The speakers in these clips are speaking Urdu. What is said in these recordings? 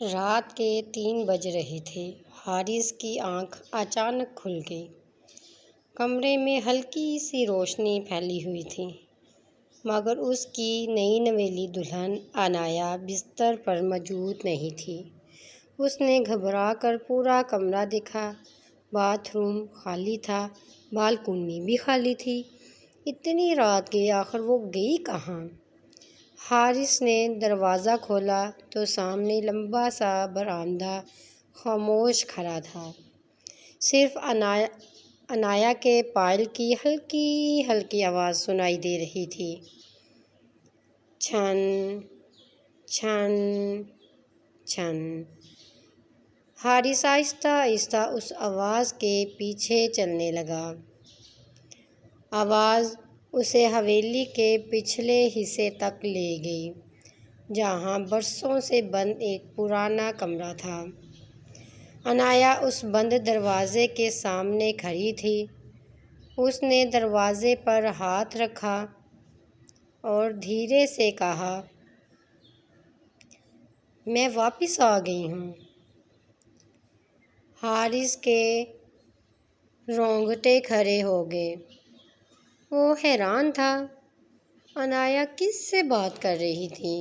رات کے 3 بج رہے تھے۔ حارث کی آنکھ اچانک کھل گئی۔ کمرے میں ہلکی سی روشنی پھیلی ہوئی تھی، مگر اس کی نئی نویلی دلہن عنایا بستر پر موجود نہیں تھی۔ اس نے گھبرا کر پورا کمرہ دیکھا۔ باتھ روم خالی تھا، بالکونی بھی خالی تھی۔ اتنی رات کے آخر وہ گئی کہاں؟ حارث نے دروازہ کھولا تو سامنے لمبا سا برآمدہ خاموش کھڑا تھا۔ صرف عنایا کے پائل کی ہلکی ہلکی آواز سنائی دے رہی تھی۔ چھن چھن چھن۔ حارث آہستہ آہستہ اس آواز کے پیچھے چلنے لگا۔ آواز اسے حویلی کے پچھلے حصے تک لے گئی، جہاں برسوں سے بند ایک پرانا کمرہ تھا۔ عنایا اس بند دروازے کے سامنے کھڑی تھی۔ اس نے دروازے پر ہاتھ رکھا اور دھیرے سے کہا، میں واپس آ گئی ہوں۔ حارث کے رونگٹے کھڑے ہو گئے۔ وہ حیران تھا، عنایا کس سے بات کر رہی تھی؟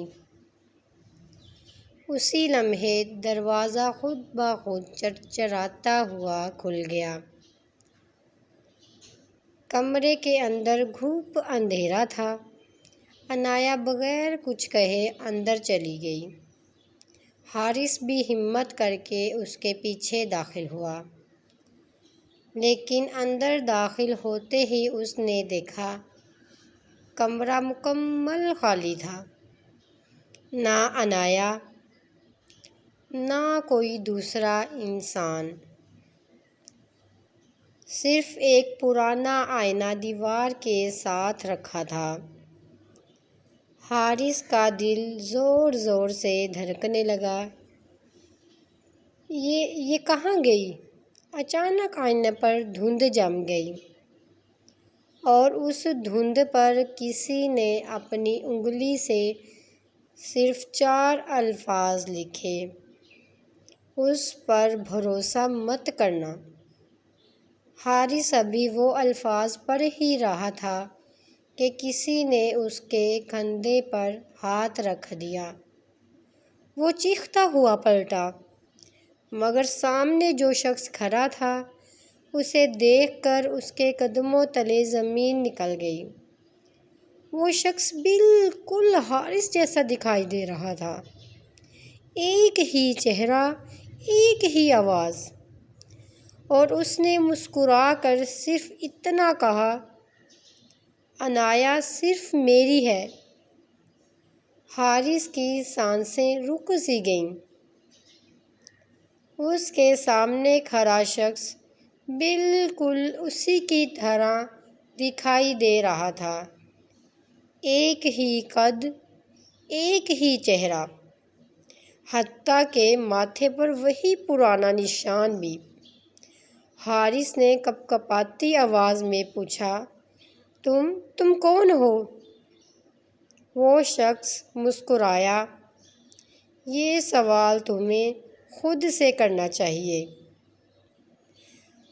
اسی لمحے دروازہ خود بخود چرچراتا ہوا کھل گیا۔ کمرے کے اندر گھوپ اندھیرا تھا۔ عنایا بغیر کچھ کہے اندر چلی گئی۔ حارث بھی ہمت کر کے اس کے پیچھے داخل ہوا، لیکن اندر داخل ہوتے ہی اس نے دیکھا کمرہ مکمل خالی تھا۔ نہ عنایا، نہ کوئی دوسرا انسان، صرف ایک پرانا آئینہ دیوار کے ساتھ رکھا تھا۔ حارث کا دل زور زور سے دھڑکنے لگا۔ یہ کہاں گئی؟ اچانک آئینے پر دھند جم گئی، اور اس دھند پر کسی نے اپنی انگلی سے صرف 4 الفاظ لکھے، اس پر بھروسہ مت کرنا۔ حارث ابھی وہ الفاظ پڑھ ہی رہا تھا کہ کسی نے اس کے کندھے پر ہاتھ رکھ دیا۔ وہ چیختا ہوا پلٹا، مگر سامنے جو شخص کھڑا تھا، اسے دیکھ کر اس کے قدموں تلے زمین نکل گئی۔ وہ شخص بالکل حارث جیسا دکھائی دے رہا تھا۔ ایک ہی چہرہ، ایک ہی آواز، اور اس نے مسکرا کر صرف اتنا کہا، عنایا صرف میری ہے۔ حارث کی سانسیں رک سی گئیں۔ اس کے سامنے کھڑا شخص بالکل اسی کی طرح دکھائی دے رہا تھا۔ ایک ہی قد، ایک ہی چہرہ، حتیٰ کہ ماتھے پر وہی پرانا نشان بھی۔ حارث نے کپکپاتی آواز میں پوچھا، تم کون ہو؟ وہ شخص مسکرایا، یہ سوال تمہیں خود سے کرنا چاہیے۔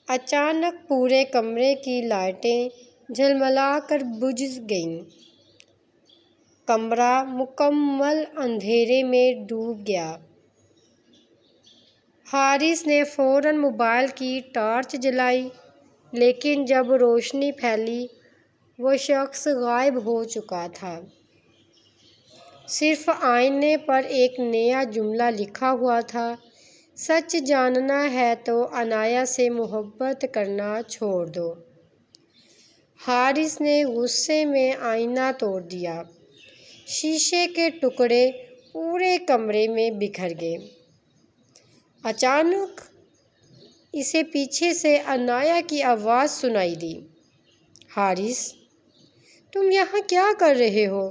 اچانک پورے کمرے کی لائٹیں جھلملا کر بجھ گئیں۔ کمرہ مکمل اندھیرے میں ڈوب گیا۔ حارث نے فوراً موبائل کی ٹارچ جلائی، لیکن جب روشنی پھیلی، وہ شخص غائب ہو چکا تھا۔ صرف آئینے پر ایک نیا جملہ لکھا ہوا تھا، سچ جاننا ہے تو عنایا سے محبت کرنا چھوڑ دو۔ حارث نے غصے میں آئینہ توڑ دیا۔ شیشے کے ٹکڑے پورے کمرے میں بکھر گئے۔ اچانک اسے پیچھے سے عنایا کی آواز سنائی دی، حارث، تم یہاں کیا کر رہے ہو؟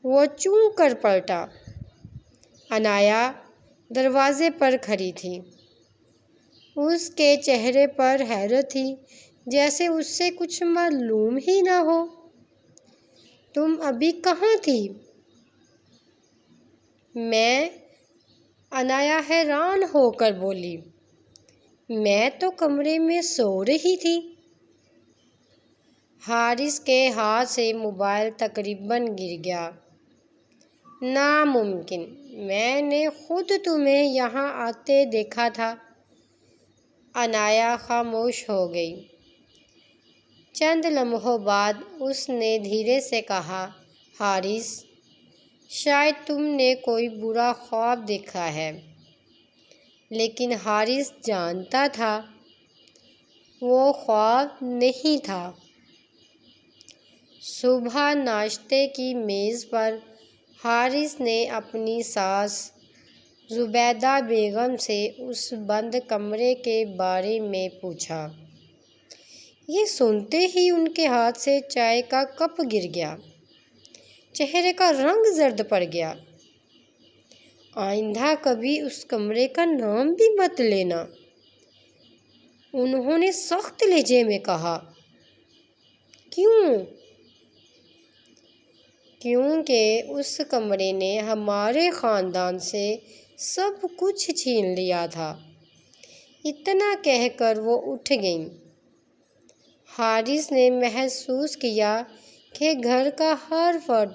وہ چونک کر پلٹا۔ عنایا دروازے پر کھڑی تھی۔ اس کے چہرے پر حیرت تھی، جیسے اس سے کچھ معلوم ہی نہ ہو۔ تم ابھی کہاں تھی؟ عنایا حیران ہو کر بولی، میں تو کمرے میں سو رہی تھی۔ حارث کے ہاتھ سے موبائل تقریباً گر گیا۔ ناممکن، میں نے خود تمہیں یہاں آتے دیکھا تھا۔ عنایا خاموش ہو گئی۔ چند لمحوں بعد اس نے دھیرے سے کہا، حارث، شاید تم نے کوئی برا خواب دیکھا ہے۔ لیکن حارث جانتا تھا وہ خواب نہیں تھا۔ صبح ناشتے کی میز پر حارث نے اپنی ساس زبیدہ بیگم سے اس بند کمرے کے بارے میں پوچھا۔ یہ سنتے ہی ان کے ہاتھ سے چائے کا کپ گر گیا، چہرے کا رنگ زرد پڑ گیا۔ آئندہ کبھی اس کمرے کا نام بھی مت لینا، انہوں نے سخت لہجے میں کہا۔ کیوں؟ کیونکہ اس کمرے نے ہمارے خاندان سے سب کچھ چھین لیا تھا۔ اتنا کہہ کر وہ اٹھ گئیں۔ حارث نے محسوس کیا کہ گھر کا ہر فرد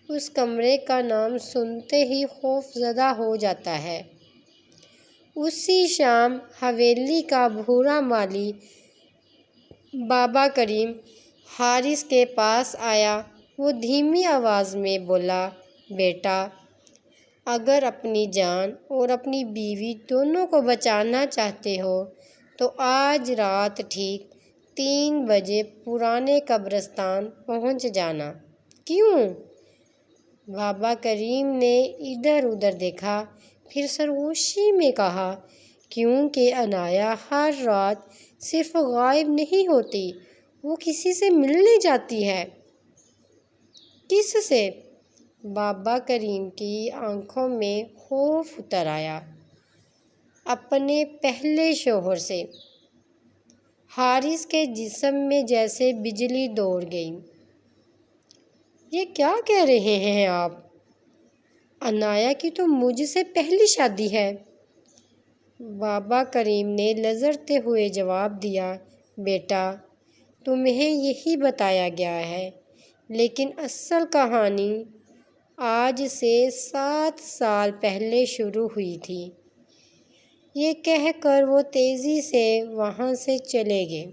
اس کمرے کا نام سنتے ہی خوف زدہ ہو جاتا ہے۔ اسی شام حویلی کا بھورا مالی بابا کریم حارث کے پاس آیا۔ وہ دھیمی آواز میں بولا، بیٹا، اگر اپنی جان اور اپنی بیوی دونوں کو بچانا چاہتے ہو تو آج رات ٹھیک 3 بجے پرانے قبرستان پہنچ جانا۔ کیوں؟ بابا کریم نے ادھر ادھر دیکھا، پھر سرگوشی میں کہا، کیونکہ عنایا ہر رات صرف غائب نہیں ہوتی، وہ کسی سے ملنے جاتی ہے۔ کس سے؟ بابا کریم کی آنکھوں میں خوف اتر آیا۔ اپنے پہلے شوہر سے۔ حارث کے جسم میں جیسے بجلی دوڑ گئی۔ یہ کیا کہہ رہے ہیں آپ؟ عنایا کی تو مجھ سے پہلی شادی ہے۔ بابا کریم نے لرزتے ہوئے جواب دیا، بیٹا، تمہیں یہی بتایا گیا ہے، لیکن اصل کہانی آج سے 7 سال پہلے شروع ہوئی تھی۔ یہ کہہ کر وہ تیزی سے وہاں سے چلے گئے۔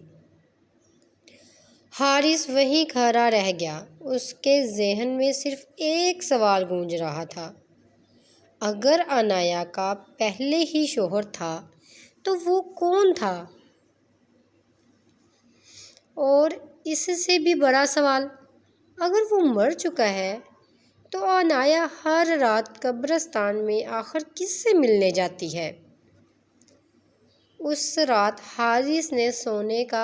حارث وہیں کھڑا رہ گیا۔ اس کے ذہن میں صرف ایک سوال گونج رہا تھا، اگر عنایا کا پہلے ہی شوہر تھا تو وہ کون تھا؟ اور اس سے بھی بڑا سوال، اگر وہ مر چکا ہے تو عنایا ہر رات قبرستان میں آخر کس سے ملنے جاتی ہے؟ اس رات حارث نے سونے کا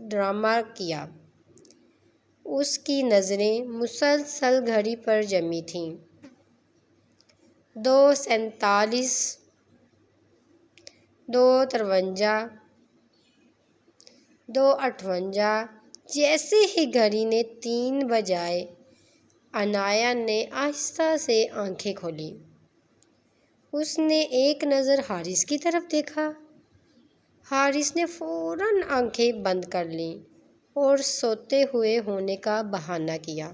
ڈرامہ کیا۔ اس کی نظریں مسلسل گھڑی پر جمی تھیں۔ 2:47، 2:53، 2:58۔ جیسے ہی گھڑی نے 3 بجائے، عنایا نے آہستہ سے آنکھیں کھولیں۔ اس نے ایک نظر حارث کی طرف دیکھا۔ حارث نے فوراً آنکھیں بند کر لیں اور سوتے ہوئے ہونے کا بہانہ کیا۔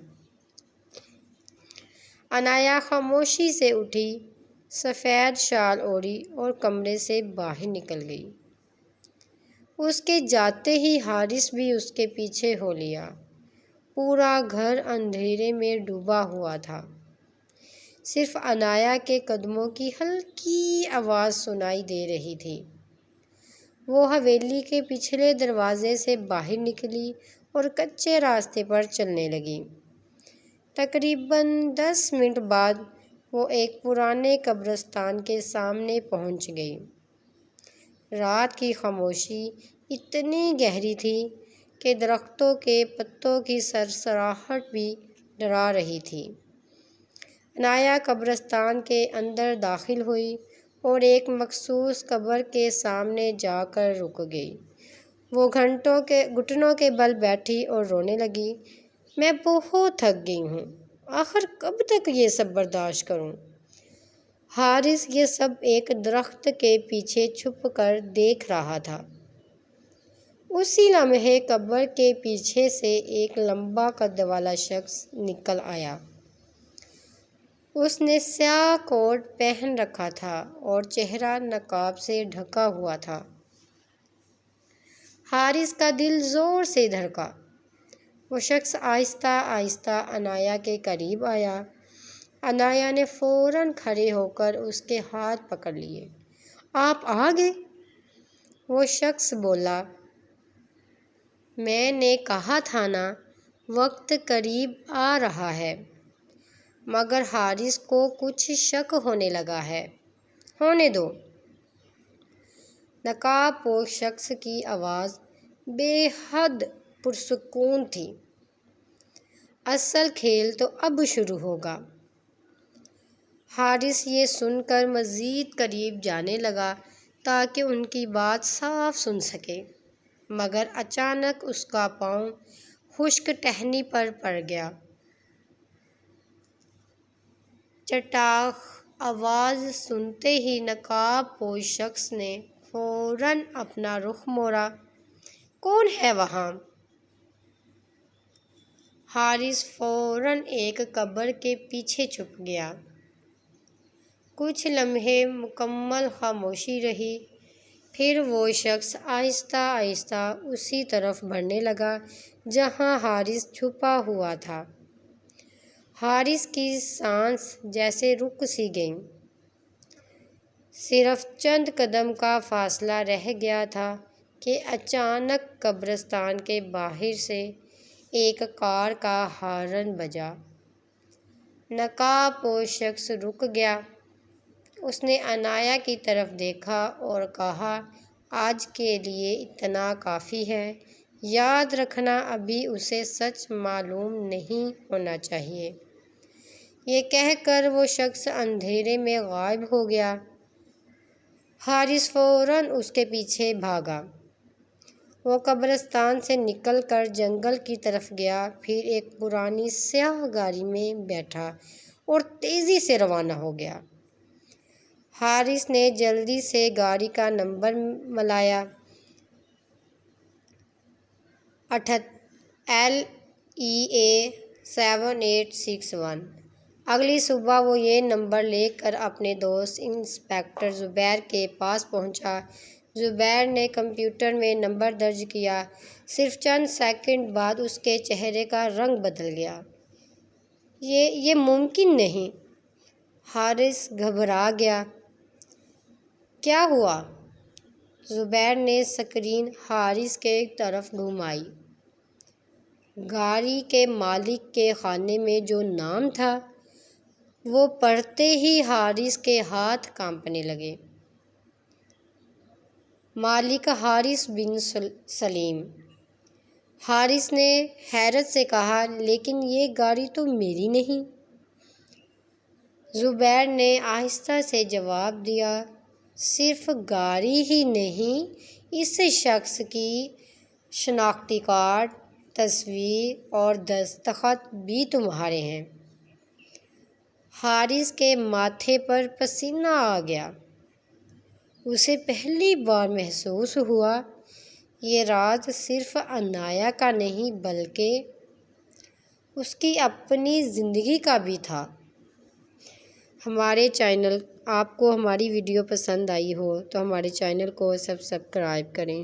عنایا خاموشی سے اٹھی، سفید شال اوڑھی اور کمرے سے باہر نکل گئی۔ اس کے جاتے ہی حارث بھی اس کے پیچھے ہو لیا۔ پورا گھر اندھیرے میں ڈوبا ہوا تھا۔ صرف عنایا کے قدموں کی ہلکی آواز سنائی دے رہی تھی۔ وہ حویلی کے پچھلے دروازے سے باہر نکلی اور کچے راستے پر چلنے لگی۔ تقریباً 10 منٹ بعد وہ ایک پرانے قبرستان کے سامنے پہنچ گئی۔ رات کی خاموشی اتنی گہری تھی کہ درختوں کے پتوں کی سرسراہٹ بھی ڈرا رہی تھی۔ عنایا قبرستان کے اندر داخل ہوئی اور ایک مخصوص قبر کے سامنے جا کر رک گئی۔ وہ گھٹنوں کے بل بیٹھی اور رونے لگی، میں بہت تھک گئی ہوں، آخر کب تک یہ سب برداشت کروں؟ حارث یہ سب ایک درخت کے پیچھے چھپ کر دیکھ رہا تھا۔ اسی لمحے قبر کے پیچھے سے ایک لمبا قد والا شخص نکل آیا۔ اس نے سیاہ کوٹ پہن رکھا تھا اور چہرہ نقاب سے ڈھکا ہوا تھا۔ حارث کا دل زور سے دھڑکا۔ وہ شخص آہستہ آہستہ عنایا کے قریب آیا۔ عنایا نے فوراً کھڑے ہو کر اس کے ہاتھ پکڑ لیے۔ آپ آ گئے؟ وہ شخص بولا۔ میں نے کہا تھا نا، وقت قریب آ رہا ہے۔ مگر حارث کو کچھ شک ہونے لگا ہے۔ ہونے دو۔ نقاب پوش شخص کی آواز بے حد پرسکون تھی۔ اصل کھیل تو اب شروع ہوگا۔ حارث یہ سن کر مزید قریب جانے لگا تاکہ ان کی بات صاف سن سکے، مگر اچانک اس کا پاؤں خشک ٹہنی پر پڑ گیا۔ چٹاخ آواز سنتے ہی نقاب پوش شخص نے فوراً اپنا رخ موڑا۔ کون ہے وہاں؟ حارث فوراً ایک قبر کے پیچھے چھپ گیا۔ کچھ لمحے مکمل خاموشی رہی، پھر وہ شخص آہستہ آہستہ اسی طرف بڑھنے لگا جہاں حارث چھپا ہوا تھا۔ حارث کی سانس جیسے رک سی گئی۔ صرف چند قدم کا فاصلہ رہ گیا تھا کہ اچانک قبرستان کے باہر سے ایک کار کا ہارن بجا۔ نقاب پوش شخص رک گیا۔ اس نے عنایا کی طرف دیکھا اور کہا، آج کے لیے اتنا کافی ہے۔ یاد رکھنا ابھی اسے سچ معلوم نہیں ہونا چاہیے۔ یہ کہہ کر وہ شخص اندھیرے میں غائب ہو گیا۔ حارث فوراً اس کے پیچھے بھاگا۔ وہ قبرستان سے نکل کر جنگل کی طرف گیا، پھر ایک پرانی سیاہ گاڑی میں بیٹھا اور تیزی سے روانہ ہو گیا۔ حارث نے جلدی سے گاڑی کا نمبر ملایا، LEA 7861۔ اگلی صبح وہ یہ نمبر لے کر اپنے دوست انسپکٹر زبیر کے پاس پہنچا۔ زبیر نے کمپیوٹر میں نمبر درج کیا۔ صرف چند سیکنڈ بعد اس کے چہرے کا رنگ بدل گیا۔ یہ ممکن نہیں۔ حارث گھبرا گیا۔ کیا ہوا؟ زبیر نے اسکرین حارث کی طرف گھمائی۔ گاڑی کے مالک کے خانے میں جو نام تھا، وہ پڑھتے ہی حارث کے ہاتھ کانپنے لگے۔ مالک حارث بن سلیم۔ حارث نے حیرت سے کہا، لیکن یہ گاڑی تو میری نہیں۔ زبیر نے آہستہ سے جواب دیا، صرف گاڑی ہی نہیں، اس شخص کی شناختی کارڈ، تصویر اور دستخط بھی تمہارے ہیں۔ حارث کے ماتھے پر پسینہ آ گیا۔ اسے پہلی بار محسوس ہوا، یہ راز صرف عنایا کا نہیں بلکہ اس کی اپنی زندگی کا بھی تھا۔ آپ کو ہماری ویڈیو پسند آئی ہو تو ہمارے چینل کو سبسکرائب کریں۔